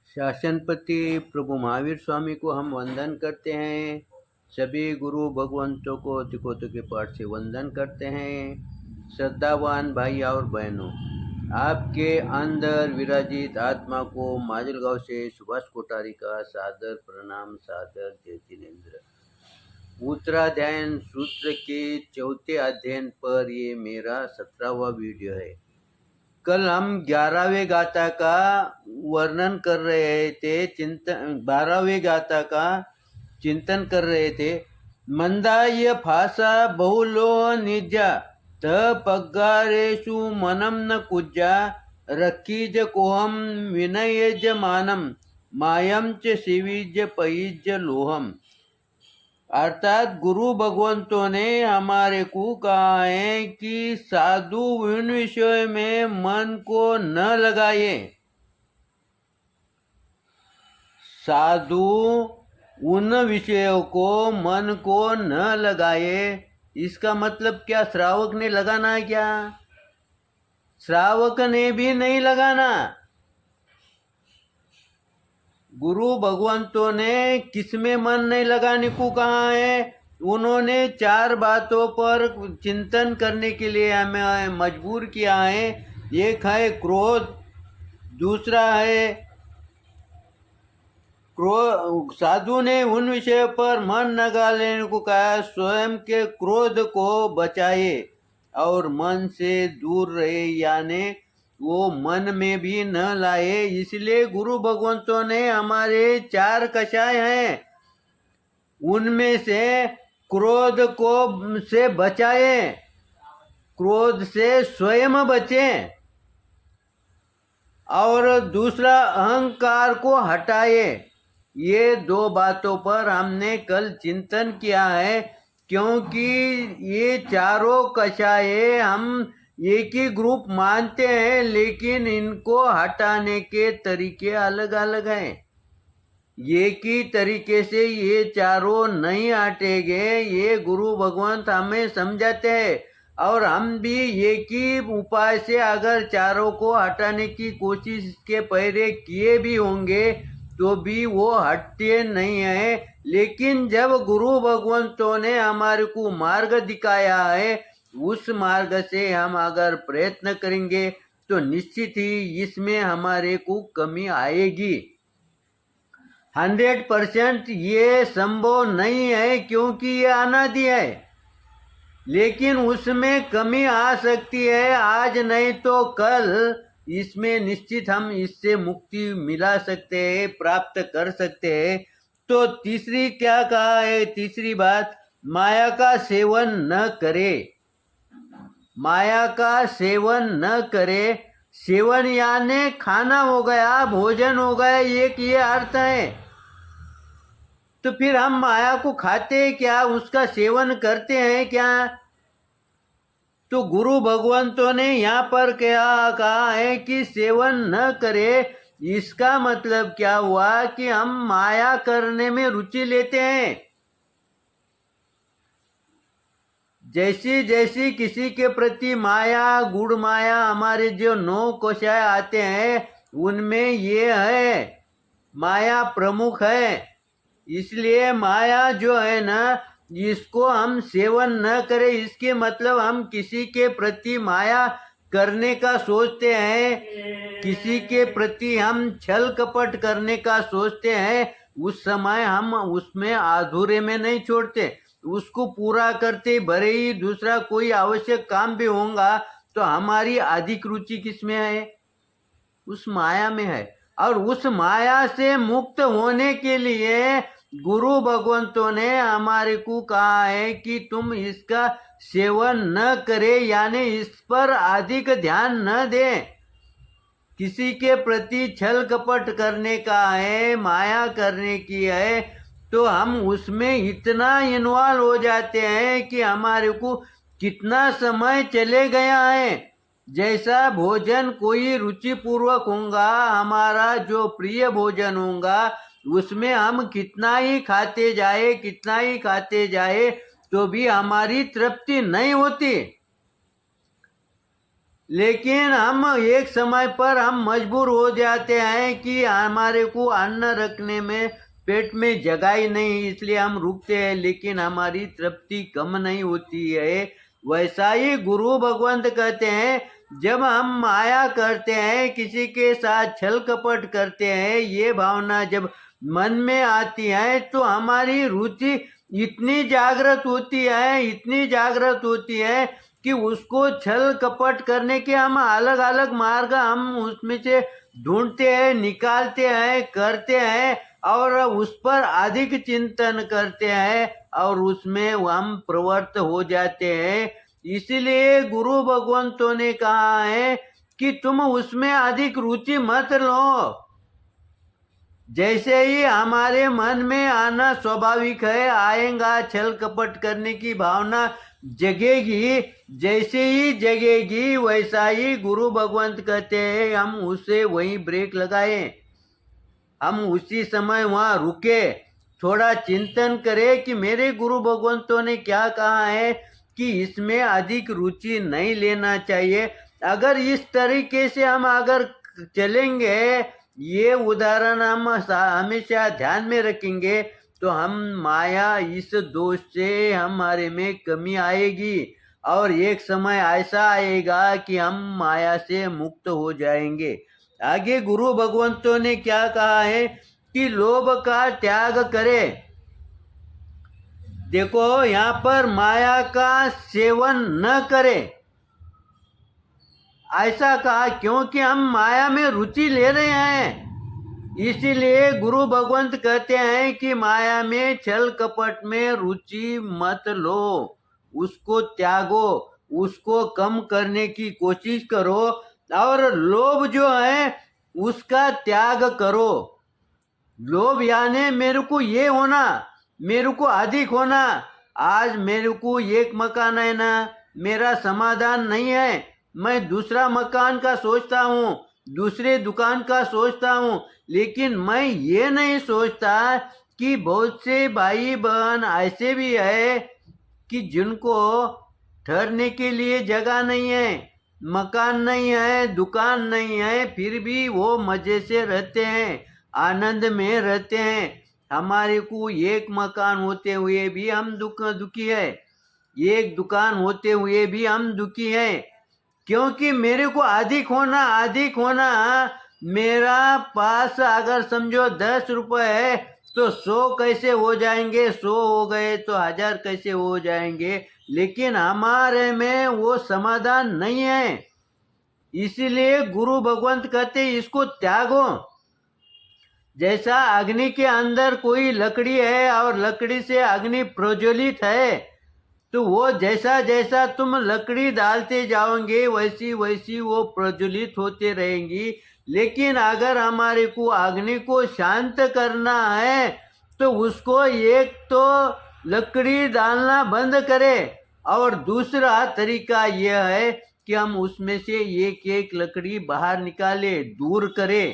शासनपति प्रभु महावीर स्वामी को हम वंदन करते हैं। सभी गुरु भगवंतों को तिकोतों के पाठ से वंदन करते हैं। श्रद्धावान भाई और बहनों, आपके अंदर विराजित आत्मा को माजलगांव से सुभाष कोठारी का सादर प्रणाम, सादर जय जिनेन्द्र। उत्तराध्यायन सूत्र के चौथे अध्ययन पर ये मेरा 17वां वीडियो है। कल हम 11वें गाथा का वर्णन कर रहे थे, 12वें गाथा का चिंतन कर रहे थे। मंदाय फासा बहुलो निजा त पग्गारेषु मनम न कुज्जा रखीज कोहम विनयज मानम मायम च शिवीज पईज लोहम। अर्थात गुरु भगवंतों ने हमारे को कहा है कि साधु उन विषयों में मन को न लगाए। साधु उन विषयों को मन को न लगाए, इसका मतलब क्या? श्रावक ने लगाना है क्या? श्रावक ने भी नहीं लगाना। गुरु भगवंतों ने किसमें मन नहीं लगाने को कहा है? उन्होंने 4 बातों पर चिंतन करने के लिए हमें मजबूर किया है। एक है क्रोध, दूसरा है साधु ने उन विषय पर मन न लगाने को कहा, स्वयं के क्रोध को बचाए और मन से दूर रहे, यानी वो मन में भी न लाए। इसलिए गुरु भगवंतों ने हमारे 4 कषाय हैं, उनमें से क्रोध को से बचाए, क्रोध से स्वयं बचे, और दूसरा अहंकार को हटाए। ये 2 बातों पर हमने कल चिंतन किया है, क्योंकि ये चारों कषाय हम एक ही ग्रुप मानते हैं, लेकिन इनको हटाने के तरीके अलग अलग हैं। एक ही तरीके से ये चारों नहीं हटेंगे, ये गुरु भगवंत हमें समझाते हैं। और हम भी एक ही उपाय से अगर चारों को हटाने की कोशिश के पहले किए भी होंगे तो भी वो हटते नहीं है। लेकिन जब गुरु भगवंतों ने हमारे को मार्ग दिखाया है, उस मार्ग से हम अगर प्रयत्न करेंगे तो निश्चित ही इसमें हमारे को कमी आएगी। 100% ये संभव नहीं है, क्योंकि ये अनादि है, लेकिन उसमें कमी आ सकती है। आज नहीं तो कल इसमें निश्चित हम इससे मुक्ति मिला सकते हैं, प्राप्त कर सकते हैं। तो तीसरी क्या कहा है? तीसरी बात, माया का सेवन न करे। माया का सेवन न करे, सेवन यानी खाना हो गया, भोजन हो गया, एक ये अर्थ है। तो फिर हम माया को खाते क्या, उसका सेवन करते हैं क्या? तो गुरु भगवंतों ने यहाँ पर क्या कहा है कि सेवन न करे। इसका मतलब क्या हुआ कि हम माया करने में रुचि लेते हैं। जैसी जैसी किसी के प्रति माया, गुड़ माया, हमारे जो 9 कषाय आते हैं उनमें ये है, माया प्रमुख है। इसलिए माया जो है ना, इसको हम सेवन न करें। इसके मतलब हम किसी के प्रति माया करने का सोचते हैं, किसी के प्रति हम छल कपट करने का सोचते हैं, उस समय हम उसमें अधूरे में नहीं छोड़ते, उसको पूरा करते। भले ही दूसरा कोई आवश्यक काम भी होगा तो हमारी अधिक रुचि किसमें है? उस माया में है। और उस माया से मुक्त होने के लिए गुरु भगवंतों ने हमारे को कहा है कि तुम इसका सेवन न करे, यानी इस पर अधिक ध्यान न दे। किसी के प्रति छल कपट करने का है, माया करने की है, तो हम उसमें इतना इन्वॉल्व हो जाते हैं कि हमारे को कितना समय चले गया है। जैसा भोजन कोई रुचिपूर्वक होगा, हमारा जो प्रिय भोजन होगा, उसमें हम कितना ही खाते जाए, कितना ही खाते जाए, तो भी हमारी तृप्ति नहीं होती। लेकिन हम एक समय पर हम मजबूर हो जाते हैं कि हमारे को अन्न रखने में पेट में जगह ही नहीं, इसलिए हम रुकते हैं, लेकिन हमारी तृप्ति कम नहीं होती है। वैसा ही गुरु भगवंत कहते हैं, जब हम माया करते हैं, किसी के साथ छल कपट करते हैं, ये भावना जब मन में आती है तो हमारी रुचि इतनी जागृत होती है, इतनी जागृत होती है कि उसको छल कपट करने के हम अलग अलग मार्ग हम उसमें से ढूंढते हैं, निकालते हैं, करते हैं और उस पर अधिक चिंतन करते हैं और उसमें हम प्रवृत्त हो जाते हैं। इसलिए गुरु भगवंतों ने कहा है कि तुम उसमें अधिक रुचि मत लो। जैसे ही हमारे मन में आना स्वाभाविक है, आएगा, छल कपट करने की भावना जगेगी, जैसे ही जगेगी वैसा ही गुरु भगवंत कहते हैं हम उसे वहीं ब्रेक लगाएं, हम उसी समय वहाँ रुके, थोड़ा चिंतन करें कि मेरे गुरु भगवंतों ने क्या कहा है कि इसमें अधिक रुचि नहीं लेना चाहिए। अगर इस तरीके से हम अगर चलेंगे, ये उदाहरण हम हमेशा ध्यान में रखेंगे, तो हम माया इस दोष से हमारे में कमी आएगी और एक समय ऐसा आएगा कि हम माया से मुक्त हो जाएंगे। आगे गुरु भगवंतों ने क्या कहा है कि लोभ का त्याग करे। देखो यहाँ पर माया का सेवन न करे ऐसा कहा, क्योंकि हम माया में रुचि ले रहे हैं। इसीलिए गुरु भगवंत कहते हैं कि माया में छल कपट में रुचि मत लो, उसको त्यागो, उसको कम करने की कोशिश करो और लोभ जो है उसका त्याग करो। लोभ यानी मेरे को ये होना, मेरे को अधिक होना। आज मेरे को एक मकान है ना, मेरा समाधान नहीं है, मैं दूसरा मकान का सोचता हूँ, दूसरे दुकान का सोचता हूँ, लेकिन मैं ये नहीं सोचता कि बहुत से भाई बहन ऐसे भी है कि जिनको ठहरने के लिए जगह नहीं है, मकान नहीं है, दुकान नहीं है, फिर भी वो मजे से रहते हैं, आनंद में रहते हैं। हमारे को एक मकान होते हुए भी हम दुखी है, एक दुकान होते हुए भी हम दुखी है, क्योंकि मेरे को अधिक होना। मेरा पास अगर समझो 10 रुपए है तो 100 कैसे हो जाएंगे, 100 हो गए तो 1000 कैसे हो जाएंगे, लेकिन हमारे में वो समाधान नहीं है। इसीलिए गुरु भगवंत कहते इसको त्यागो। जैसा अग्नि के अंदर कोई लकड़ी है और लकड़ी से अग्नि प्रज्वलित है, तो वो जैसा जैसा तुम लकड़ी डालते जाओगे वैसी वैसी वो प्रज्वलित होते रहेंगी। लेकिन अगर हमारे को अग्नि को शांत करना है तो उसको एक तो लकड़ी डालना बंद करे और दूसरा तरीका यह है कि हम उसमें से एक एक लकड़ी बाहर निकाले, दूर करे।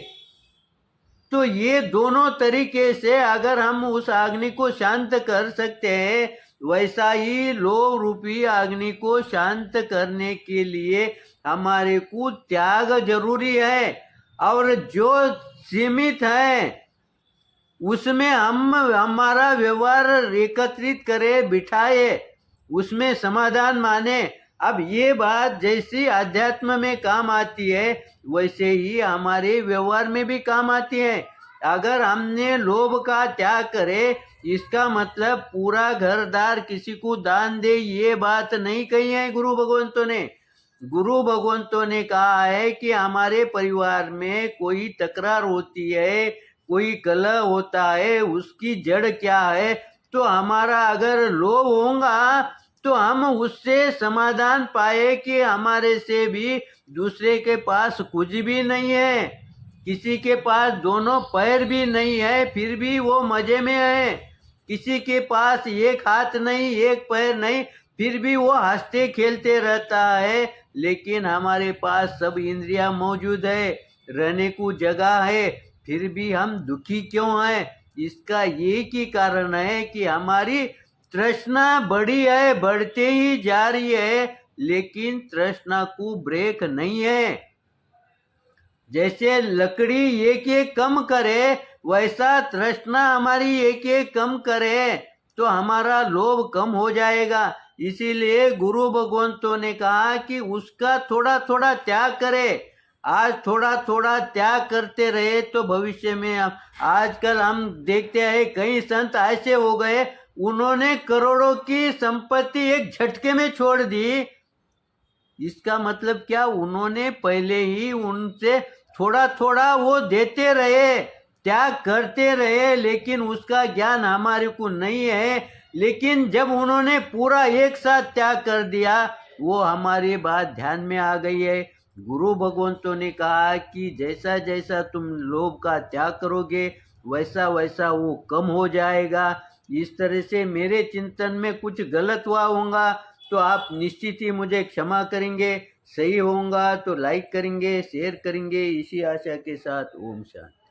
तो ये दोनों तरीके से अगर हम उस अग्नि को शांत कर सकते हैं, वैसा ही लोभ रूपी अग्नि को शांत करने के लिए हमारे को त्याग जरूरी है। और जो सीमित है उसमें हम हमारा व्यवहार एकत्रित करे, बिठाए, उसमें समाधान माने। अब ये बात जैसी अध्यात्म में काम आती है वैसे ही हमारे व्यवहार में भी काम आती है। अगर हमने लोभ का त्याग करे, इसका मतलब पूरा घरदार किसी को दान दे, ये बात नहीं कही है गुरु भगवंतों ने। गुरु भगवंतों ने कहा है कि हमारे परिवार में कोई तकरार होती है, कोई कलह होता है, उसकी जड़ क्या है, तो हमारा अगर लोभ होगा तो हम उससे समाधान पाए कि हमारे से भी दूसरे के पास कुछ भी नहीं है, किसी के पास दोनों पैर भी नहीं है फिर भी वो मजे में है, किसी के पास एक हाथ नहीं, एक पैर नहीं, फिर भी वो हंसते खेलते रहता है। लेकिन हमारे पास सब इंद्रियां मौजूद है, रहने को जगह है, फिर भी हम दुखी क्यों हैं? इसका एक ही कारण है कि हमारी तृष्णा बड़ी है, बढ़ते ही जा रही है, लेकिन तृष्णा को ब्रेक नहीं है। जैसे लकड़ी एक एक कम करे, वैसा तृष्णा हमारी एक एक कम करे तो हमारा लोभ कम हो जाएगा। इसीलिए गुरु भगवंतों ने कहा कि उसका थोड़ा थोड़ा त्याग करे। आज थोड़ा थोड़ा त्याग करते रहे तो भविष्य में आजकल हम देखते हैं कई संत ऐसे हो गए, उन्होंने करोड़ों की संपत्ति एक झटके में छोड़ दी। इसका मतलब क्या, उन्होंने पहले ही उनसे थोड़ा थोड़ा वो देते रहे, त्याग करते रहे, लेकिन उसका ज्ञान हमारे को नहीं है। लेकिन जब उन्होंने पूरा एक साथ त्याग कर दिया, वो हमारी बात ध्यान में आ गई है। गुरु भगवंतों ने कहा कि जैसा जैसा तुम लोभ का त्याग करोगे वैसा वैसा वो कम हो जाएगा। इस तरह से मेरे चिंतन में कुछ गलत हुआ होगा तो आप निश्चित ही मुझे क्षमा करेंगे। सही होगा तो लाइक करेंगे, शेयर करेंगे। इसी आशा के साथ ओम शांति।